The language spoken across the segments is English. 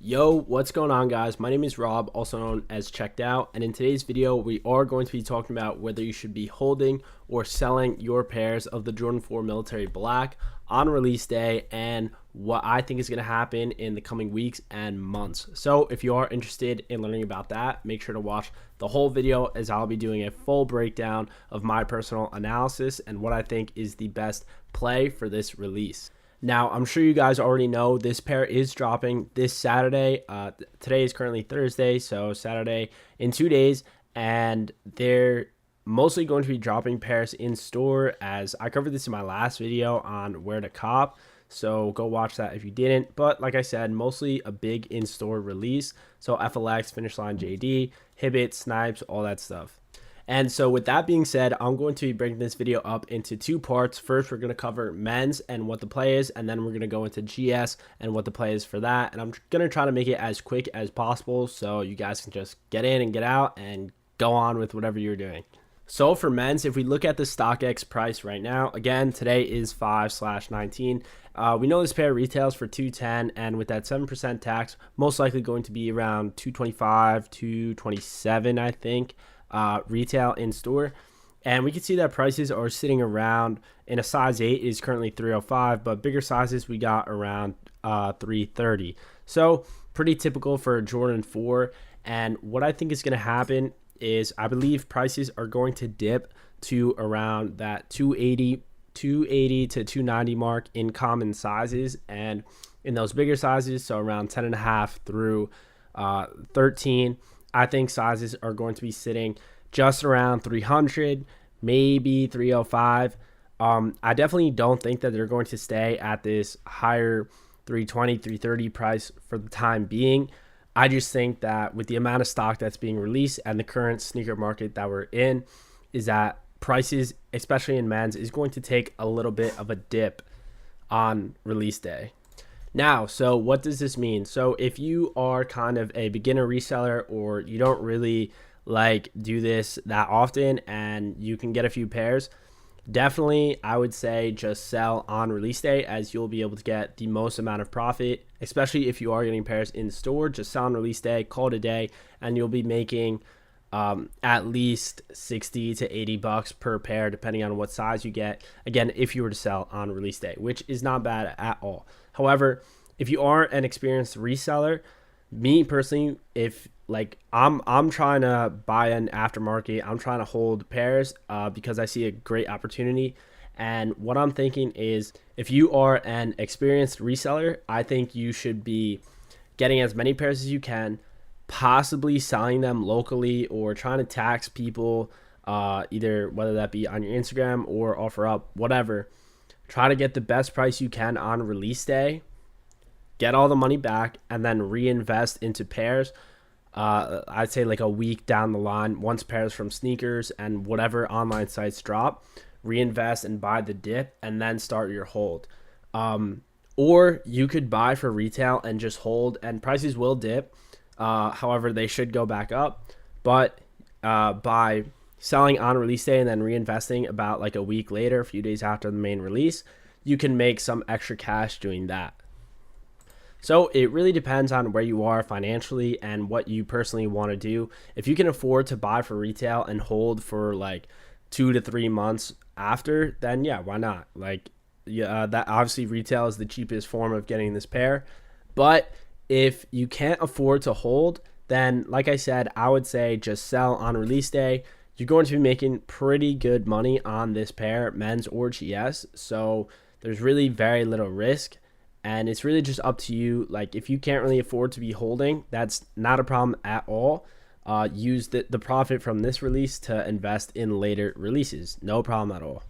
Yo, what's going on, guys? My name is Rob, also known as Checked Out, and in today's video we are going to be talking about whether you should be holding or selling your pairs of the Jordan 4 Military Black on release day and what I think is going to happen in the coming weeks and months. So if you are interested in learning about that, make sure to watch the whole video, as I'll be doing a full breakdown of my personal analysis and what I think is the best play for this release. Now, I'm sure you guys already know this pair is dropping this Saturday. Today is currently Thursday, so Saturday in 2 days, and they're mostly going to be dropping pairs in store, as I covered this in my last video on where to cop, so go watch that if you didn't. But like I said, mostly a big in-store release, so FLX, Finish Line JD, Hibbett, Snipes, all that stuff. And so with that being said, I'm going to be breaking this video up into two parts. First, we're going to cover men's and what the play is, and then we're going to go into GS and what the play is for that. And I'm going to try to make it as quick as possible so you guys can just get in and get out and go on with whatever you're doing. So for men's, if we look at the StockX price right now, again, today is 5/19. We know this pair retails for $210, and with that 7% tax, most likely going to be around $225, $227, I think. Retail in store, and we can see that prices are sitting around, in a size 8 is currently $305, but bigger sizes we got around $330. So pretty typical for a Jordan 4. And what I think is going to happen is I believe prices are going to dip to around that 280 to 290 mark in common sizes, and in those bigger sizes, so around 10.5 through 13, I think sizes are going to be sitting just around 300, maybe 305. I definitely don't think that they're going to stay at this higher 320, 330 price for the time being. I just think that with the amount of stock that's being released and the current sneaker market that we're in, is that prices, especially in men's, is going to take a little bit of a dip on release day. Now, so what does this mean? So if you are kind of a beginner reseller, or you don't really do this that often and you can get a few pairs, definitely I would say just sell on release day, as you'll be able to get the most amount of profit, especially if you are getting pairs in store. Just sell on release day, call it a day, and you'll be making at least 60 to 80 bucks per pair, depending on what size you get. Again, if you were to sell on release day, which is not bad at all. However, if you are an experienced reseller, me personally, if I'm trying to buy an aftermarket, I'm trying to hold pairs because I see a great opportunity. And what I'm thinking is, if you are an experienced reseller, I think you should be getting as many pairs as you can, possibly selling them locally, or trying to tax people, either whether that be on your Instagram or offer up, whatever. Try to get the best price you can on release day, get all the money back, and then reinvest into pairs. I'd say like a week down the line, once pairs from sneakers and whatever online sites drop, reinvest and buy the dip, and then start your hold. Or you could buy for retail and just hold, and prices will dip. However, they should go back up. But by selling on release day and then reinvesting about like a week later, a few days after the main release, you can make some extra cash doing that. So it really depends on where you are financially and what you personally want to do. If you can afford to buy for retail and hold for like 2 to 3 months after, then yeah, why not? That obviously retail is the cheapest form of getting this pair. But if you can't afford to hold, then like I said, I would say just sell on release day. You're going to be making pretty good money on this pair, men's or GS. So there's really very little risk, and it's really just up to you. Like, if you can't really afford to be holding, that's not a problem at all. Use the profit from this release to invest in later releases. No problem at all.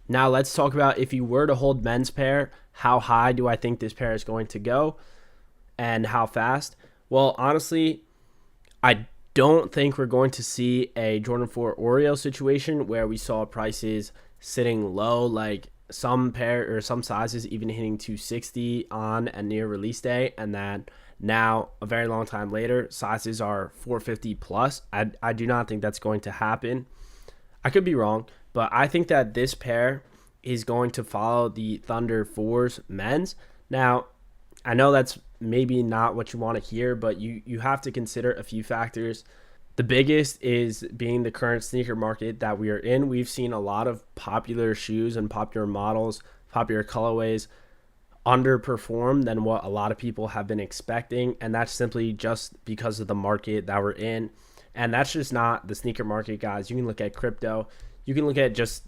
Now let's talk about, if you were to hold men's pair, how high do I think this pair is going to go and how fast? Well, honestly, I don't think we're going to see a Jordan 4 Oreo situation where we saw prices sitting low, like some pair or some sizes even hitting 260 on and near release day, and then now a very long time later sizes are 450 plus. I do not think that's going to happen. I could be wrong, but I think that this pair is going to follow the Thunder 4's men's. Now, I know that's maybe not what you want to hear, but you have to consider a few factors. The biggest is being the current sneaker market that we are in. We've seen a lot of popular shoes and popular models, popular colorways underperform than what a lot of people have been expecting, and that's simply just because of the market that we're in. And that's just not the sneaker market, guys. You can look at crypto, you can look at just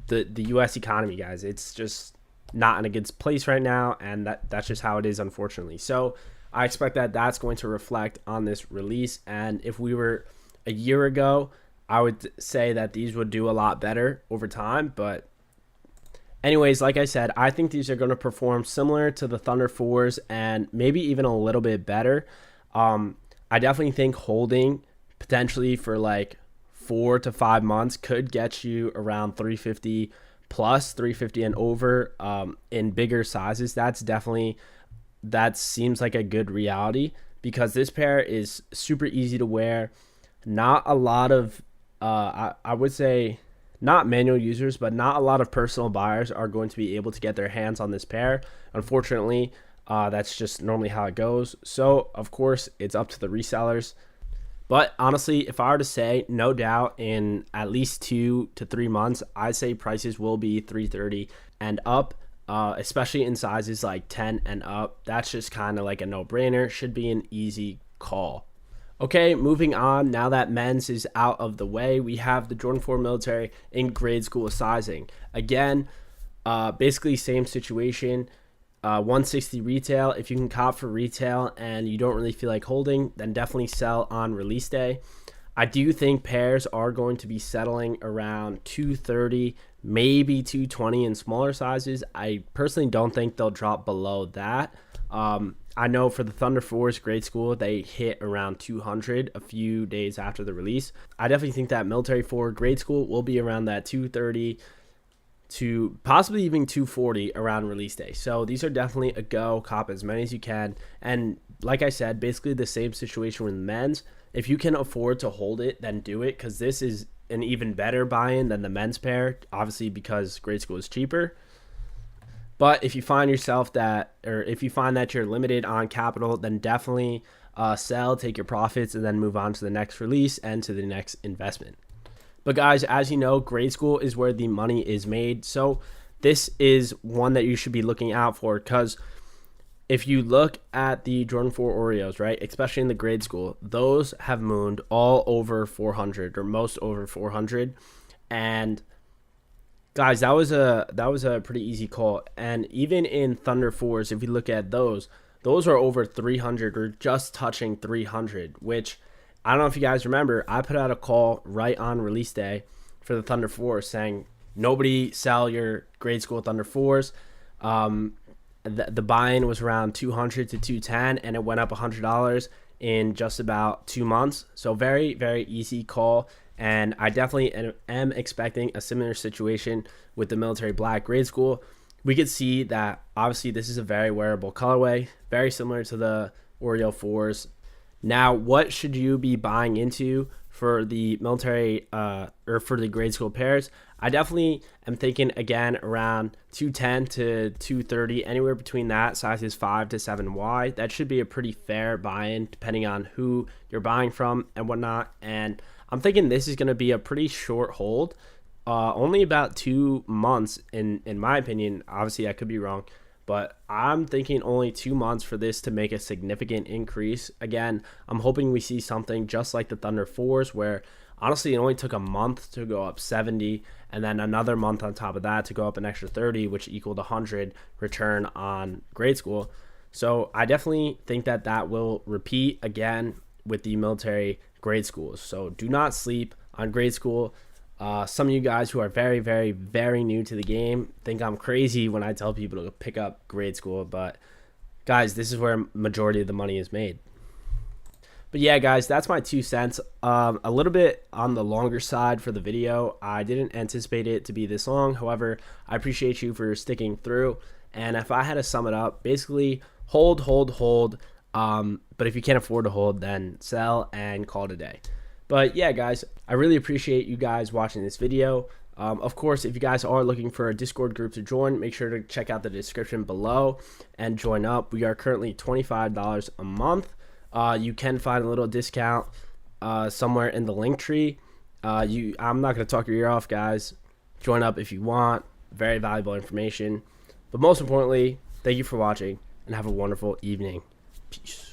the US economy, guys. It's just not in a good place right now, and that's just how it is, unfortunately. So I expect that that's going to reflect on this release. And if we were a year ago, I would say that these would do a lot better over time. But anyways, like I said, I think these are going to perform similar to the Thunder 4s and maybe even a little bit better. I definitely think holding potentially for like 4 to 5 months could get you around 350 plus, 350 and over in bigger sizes. That seems like a good reality, because this pair is super easy to wear. Not a lot of I would say not manual users, but not a lot of personal buyers are going to be able to get their hands on this pair. Unfortunately, that's just normally how it goes. So of course it's up to the resellers. But honestly, if I were to say, no doubt in at least 2 to 3 months, I'd say prices will be 330 and up, especially in sizes like 10 and up. That's just kind of like a no-brainer. Should be an easy call. Okay, moving on. Now that men's is out of the way, we have the Jordan 4 military in grade school sizing. Again, basically same situation. 160 retail. If you can cop for retail and you don't really feel like holding, then definitely sell on release day. I do think pairs are going to be settling around 230, maybe 220 in smaller sizes. I personally don't think they'll drop below that. I know for the Thunder 4s grade school, they hit around 200 a few days after the release. I definitely think that military 4 grade school will be around that 230 to possibly even 240 around release day. So these are definitely a go. Cop as many as you can. And like I said, basically the same situation with men's. If you can afford to hold it, then do it, because this is an even better buy-in than the men's pair, obviously because grade school is cheaper. But if you find yourself that, or if you find that you're limited on capital, then definitely sell, take your profits, and then move on to the next release and to the next investment. But guys, as you know, grade school is where the money is made. So this is one that you should be looking out for, because if you look at the Jordan 4 Oreos, right, especially in the grade school, those have mooned all over 400, or most over 400. And guys, that was a pretty easy call. And even in Thunder 4s, if you look at those are over 300 or just touching 300, which I don't know if you guys remember, I put out a call right on release day for the Thunder 4 saying, nobody sell your grade school Thunder 4s. The buy-in was around 200 to 210, and it went up $100 in just about 2 months. So very, very easy call. And I definitely am expecting a similar situation with the military black grade school. We could see that obviously this is a very wearable colorway, very similar to the Oreo 4s. Now, what should you be buying into for the military or for the grade school pairs? I definitely am thinking, again, around 210 to 230, anywhere between that, sizes 5 to 7 wide. That should be a pretty fair buy-in depending on who you're buying from and whatnot. And I'm thinking this is going to be a pretty short hold, only about 2 months in my opinion. Obviously, I could be wrong, but I'm thinking only 2 months for this to make a significant increase. Again, I'm hoping we see something just like the Thunder 4s, where honestly it only took a month to go up 70, and then another month on top of that to go up an extra 30, which equaled 100 return on grade school. So I definitely think that that will repeat again with the military grade schools. So do not sleep on grade school. Some of you guys who are very, very, very new to the game think I'm crazy when I tell people to pick up grade school, but guys, this is where majority of the money is made. But yeah, guys, that's my 2 cents. A little bit on the longer side for the video. I didn't anticipate it to be this long. However, I appreciate you for sticking through. And if I had to sum it up, basically hold. But if you can't afford to hold, then sell and call it a day. But yeah, guys, I really appreciate you guys watching this video. Of course, if you guys are looking for a Discord group to join, make sure to check out the description below and join up. We are currently $25 a month. You can find a little discount somewhere in the link tree. I'm not going to talk your ear off, guys. Join up if you want. Very valuable information. But most importantly, thank you for watching and have a wonderful evening. Peace.